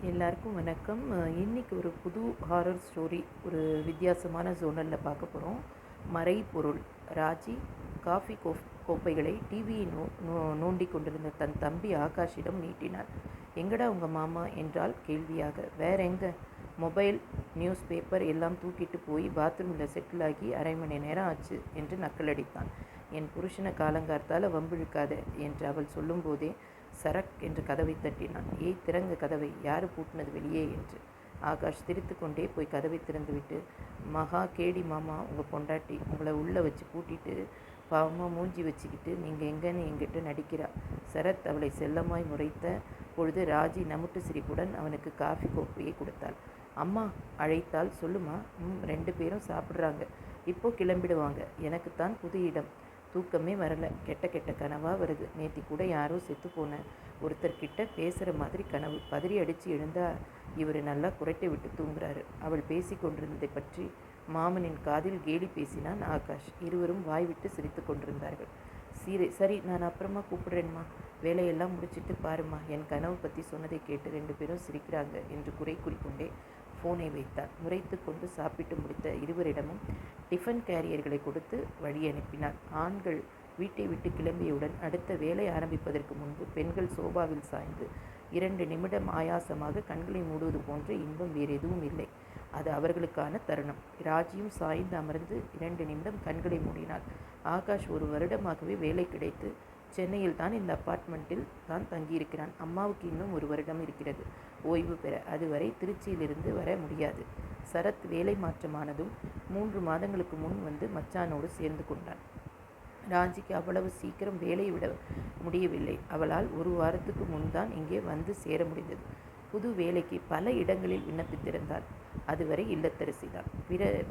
எல்லாருக்கும் வணக்கம். இன்னைக்கு ஒரு புது ஹாரர் ஸ்டோரி ஒரு வித்தியாசமான ஜோனலில் பார்க்க போகிறோம். மறைபொருள். ராஜி காஃபி கோப்பைகளை டிவியை நோண்டி கொண்டிருந்த தன் தம்பி ஆகாஷிடம் நீட்டினார். எங்கடா உங்கள் மாமா என்றால் கேள்வியாக. வேற எங்கே? மொபைல், நியூஸ் பேப்பர் எல்லாம் தூக்கிட்டு போய் பாத்ரூமில் செட்டில் ஆகி அரை மணி நேரம் ஆச்சு என்று நக்கலடித்தான். என் புருஷனை காலங்கார்த்தால் வம்பிழுக்காத என்று அவள் சொல்லும்போதே சரக் என்று கதவை தட்டினான். ஏய், திறங்க கதவை, யாரு பூட்டினது வெளியே என்று. ஆகாஷ் சிரித்து கொண்டே போய் கதவை திறந்துவிட்டு, மகா கேடி மாமா, உங்கள் பொண்டாட்டி உங்களை உள்ளே வச்சு பூட்டிட்டு பாவமாக மூஞ்சி வச்சுக்கிட்டு நீங்கள் எங்கன்னு என்கிட்ட நடிக்கிறா. சரத் அவளை செல்லமாய் முறைத்த பொழுது ராஜி நமுட்டு சிரிப்புடன் அவனுக்கு காஃபி கோப்பையை கொடுத்தாள். அம்மா அழைத்தால். சொல்லுமா. ரெண்டு பேரும் சாப்பிட்றாங்க, இப்போ கிளம்பிடுவாங்க. எனக்குத்தான் புது இடம், தூக்கமே வரலை. கெட்ட கெட்ட கனவாக வருது. நேற்று கூட யாரோ செத்து போன ஒருத்தர்கிட்ட பேசுகிற மாதிரி கனவு. பதறி அடித்து எழுந்தா இவர் நல்லா குறைட்டை விட்டு தூங்குறாரு. அவள் பேசி கொண்டிருந்ததை பற்றி மாமனின் காதில் கேலி பேசினான் ஆகாஷ். இருவரும் வாய் விட்டு சிரித்து கொண்டிருந்தார்கள். சரி, நான் அப்புறமா கூப்பிடுறேன்மா, வேலையெல்லாம் முடிச்சிட்டு பாருமா. என் கனவு பற்றி சொன்னதை கேட்டு ரெண்டு பேரும் சிரிக்கிறாங்க என்று குறை கூறிக்கொண்டே ஃபோனை வைத்தார். முறைத்து கொண்டு சாப்பிட்டு முடித்த இருவரிடமும் டிஃபன் கேரியர்களை கொடுத்து வழி அனுப்பினார். ஆண்கள் வீட்டை விட்டு கிளம்பியவுடன் அடுத்த வேலை ஆரம்பிப்பதற்கு முன்பு பெண்கள் சோபாவில் சாய்ந்து 2 நிமிடம் ஆயாசமாக கண்களை மூடுவது போன்ற இன்பம் வேறு எதுவும் இல்லை. அது அவர்களுக்கான தருணம். ராஜியும் சாய்ந்து அமர்ந்து 2 நிமிடம் கண்களை மூடினாள். ஆகாஷ் ஒரு வருடமாகவே வேலை கிடைத்து சென்னையில் தான் இந்த அப்பார்ட்மெண்ட்டில் தான் தங்கியிருக்கிறான். அம்மாவுக்கு இன்னும் 1 வருடம் இருக்கிறது ஓய்வு பெற. அதுவரை திருச்சியிலிருந்து வர முடியாது. சரத் வேலை மாற்றமானதும் 3 மாதங்களுக்கு முன் வந்து மச்சானோடு சேர்ந்து கொண்டான். ராஜிக்கு அவ்வளவு சீக்கிரம் வேலையை விட முடியவில்லை. அவளால் 1 வாரத்துக்கு முன்தான் இங்கே வந்து சேர முடிந்தது. புது வேலைக்கு பல இடங்களில் விண்ணப்பித்திருந்தாள். அதுவரை இல்லத்தரசிதான்.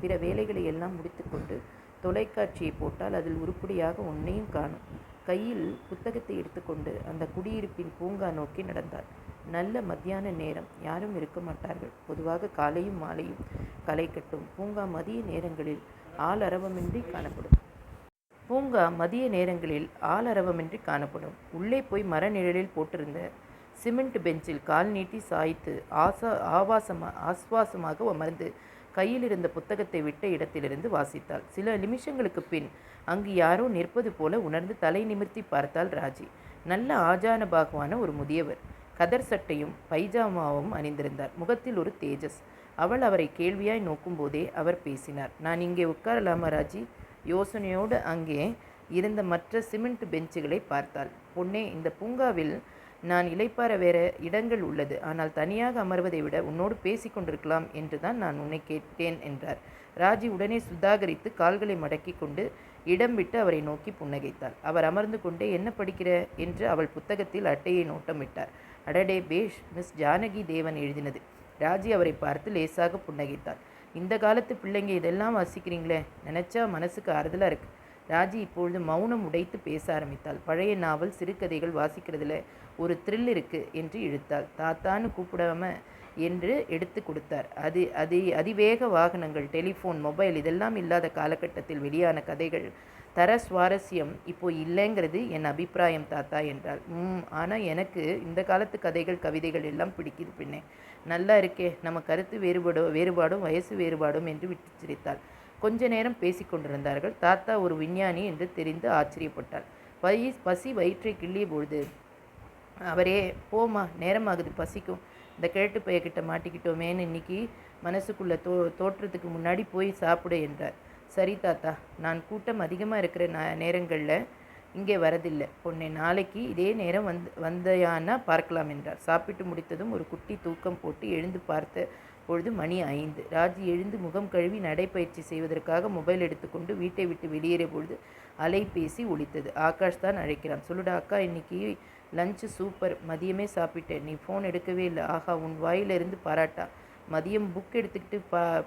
பிற வேலைகளை எல்லாம் முடித்து கொண்டு தொலைக்காட்சியை போட்டால் அதில் உருப்படியாக ஒன்றையும் காணும். கையில் புத்தகத்தை எடுத்துக்கொண்டு அந்த குடியிருப்பின் பூங்கா நோக்கி நடந்தாள். நல்ல மத்தியான நேரம், யாரும் இருக்க மாட்டார்கள். பொதுவாக காலையும் மாலையும் களை கட்டும். பூங்கா மதிய நேரங்களில் ஆளரவமின்றி காணப்படும். உள்ளே போய் மர நிழலில் போட்டிருந்த சிமெண்ட் பெஞ்சில் கால் நீட்டி சாய்த்து ஆஸ்வாசமாக அமர்ந்து கையில் இருந்த புத்தகத்தை விட்ட இடத்திலிருந்து வாசித்தாள். சில நிமிஷங்களுக்கு பின் அங்கு யாரோ நிற்பது போல உணர்ந்து தலை நிமிர்த்தி பார்த்தாள் ராஜி. நல்ல ஆஜானபாகுவான ஒரு முதியவர். கதர் சட்டையும் பைஜாமாவும் அணிந்திருந்தார். முகத்தில் ஒரு தேஜஸ். அவள் அவரை கேள்வியாய் நோக்கும் போதே அவர் பேசினார். நான் இங்கே உட்காரலாமா ராஜி? யோசனையோடு அங்கே இருந்த மற்ற சிமெண்ட் பெஞ்சுகளை பார்த்தாள். பொன்னே, இந்த பூங்காவில் நான் இளைப்பாற வேற இடங்கள் உள்ளது. ஆனால் தனியாக அமர்வதை விட உன்னோடு பேசி கொண்டிருக்கலாம் என்றுதான் நான் உன்னை கேட்டேன் என்றார். ராஜி உடனே சுதாகரித்து கால்களை மடக்கி கொண்டு இடம் விட்டு அவரை நோக்கி புன்னகைத்தாள். அவர் அமர்ந்து கொண்டே, என்ன படிக்கிற என்று அவள் புத்தகத்தில் அட்டையை நோட்டமிட்டார். அடடே, பேஷ், மிஸ் ஜானகி தேவன் எழுதினது. ராஜி அவரை பார்த்து லேசாக புன்னகைத்தாள். இந்த காலத்து பிள்ளைங்க இதெல்லாம் வாசிக்கிறீங்களே, நினச்சா மனசுக்கு ஆறுதலாக இருக்குது. ராஜி இப்பொழுது மௌனம் உடைத்து பேச ஆரம்பித்தாள். பழைய நாவல், சிறுகதைகள் வாசிக்கிறதுல ஒரு த்ரில் இருக்குது என்று இழுத்தாள். தாத்தான்னு கூப்பிடாம என்று எடுத்து கொடுத்தார். அதிவேக வாகனங்கள், டெலிஃபோன், மொபைல் இதெல்லாம் இல்லாத காலகட்டத்தில் வெளியான கதைகள் தர சுவாரஸ்யம் இப்போ இல்லைங்கிறது என் அபிப்பிராயம் தாத்தா என்றாள். ஆனால் எனக்கு இந்த காலத்து கதைகள், கவிதைகள் எல்லாம் பிடிக்குது. பின்னே நல்லா இருக்கே, நம்ம கருத்து வேறுபாடும் வயசு வேறுபாடும் என்று விட்டு சிரித்தாள். கொஞ்ச நேரம் பேசி கொண்டிருந்தார்கள். தாத்தா ஒரு விஞ்ஞானி என்று தெரிந்து ஆச்சரியப்பட்டாள். பசி வயிற்றை கிள்ளிய பொழுது அவரே, போமா, நேரமாகுது, பசிக்கும். இந்த கிழட்டு பையக்கிட்ட மாட்டிக்கிட்டோமேன்னு இன்னைக்கு மனசுக்குள்ளே தோற்றத்துக்கு முன்னாடி போய் சாப்பிடு என்றார். சரி தாத்தா, நான் கூட்டம் அதிகமாக இருக்கிற நேரங்களில் இங்கே வரதில்லை. பொண்ணே, நாளைக்கு இதே நேரம் வந்தையானா பார்க்கலாம் என்றார். சாப்பிட்டு முடித்ததும் ஒரு குட்டி தூக்கம் போட்டு எழுந்து பார்த்த பொழுது மணி 5. ராஜி எழுந்து முகம் கழுவி நடைப்பயிற்சி செய்வதற்காக மொபைல் எடுத்துக்கொண்டு வீட்டை விட்டு வெளியேறிய பொழுது அலைபேசி ஒலித்தது. ஆகாஷ் தான் அழைக்கிறான். சொல்லுடா அக்கா, இன்னைக்கு லஞ்சு சூப்பர். மதியமே சாப்பிட்டேன், நீ ஃபோன் எடுக்கவே இல்லை. ஆஹா, உன் வாயிலிருந்து பாராட்டா. மதியம் புக் எடுத்துக்கிட்டு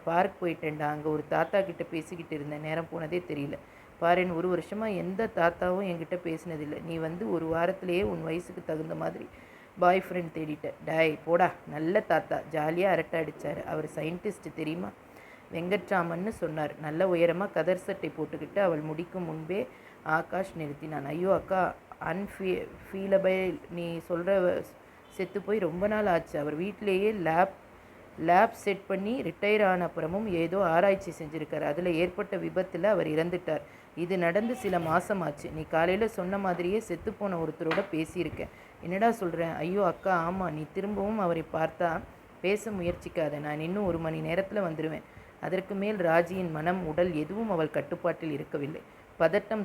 பார்க் போயிட்டேன்டா. அங்கே ஒரு தாத்தா கிட்ட பேசிக்கிட்டு இருந்தேன், நேரம் போனதே தெரியல. பாருன், 1 வருஷமாக எந்த தாத்தாவும் என்கிட்ட பேசினதில்லை. நீ வந்து 1 வாரத்திலேயே உன் வயசுக்கு தகுந்த மாதிரி பாய் ஃப்ரெண்ட் தேடிட்ட. டாய் போடா, நல்ல தாத்தா, ஜாலியாக அரட்டை அடித்தார். அவர் சயின்டிஸ்ட் தெரியுமா? வெங்கட்ராமன்னு சொன்னார். நல்ல உயரமாக கதர் சட்டை போட்டுக்கிட்டு அவள் முடிக்கும் முன்பே ஆகாஷ் நிறுத்தினான். ஐயோ அக்கா, ஃபீலபிள் நீ சொல்கிற செத்து போய் ரொம்ப நாள் ஆச்சு. அவர் வீட்டிலேயே லேப் செட் பண்ணி ரிட்டையர் ஆன அப்புறமும் ஏதோ ஆராய்ச்சி செஞ்சுருக்கார். அதில் ஏற்பட்ட விபத்தில் அவர் இறந்துட்டார். இது நடந்து சில மாதம் ஆச்சு. நீ காலையில் சொன்ன மாதிரியே செத்துப்போன ஒருத்தரோட பேசியிருக்க. என்னடா சொல்கிறேன்? ஐயோ அக்கா, ஆமாம். நீ திரும்பவும் அவரை பார்த்தா பேச முயற்சிக்காத. நான் இன்னும் 1 மணி நேரத்தில் வந்துடுவேன். அதற்கு மேல் ராஜியின் மனம், உடல் எதுவும் அவள் கட்டுப்பாட்டில் இருக்கவில்லை. பதட்டம்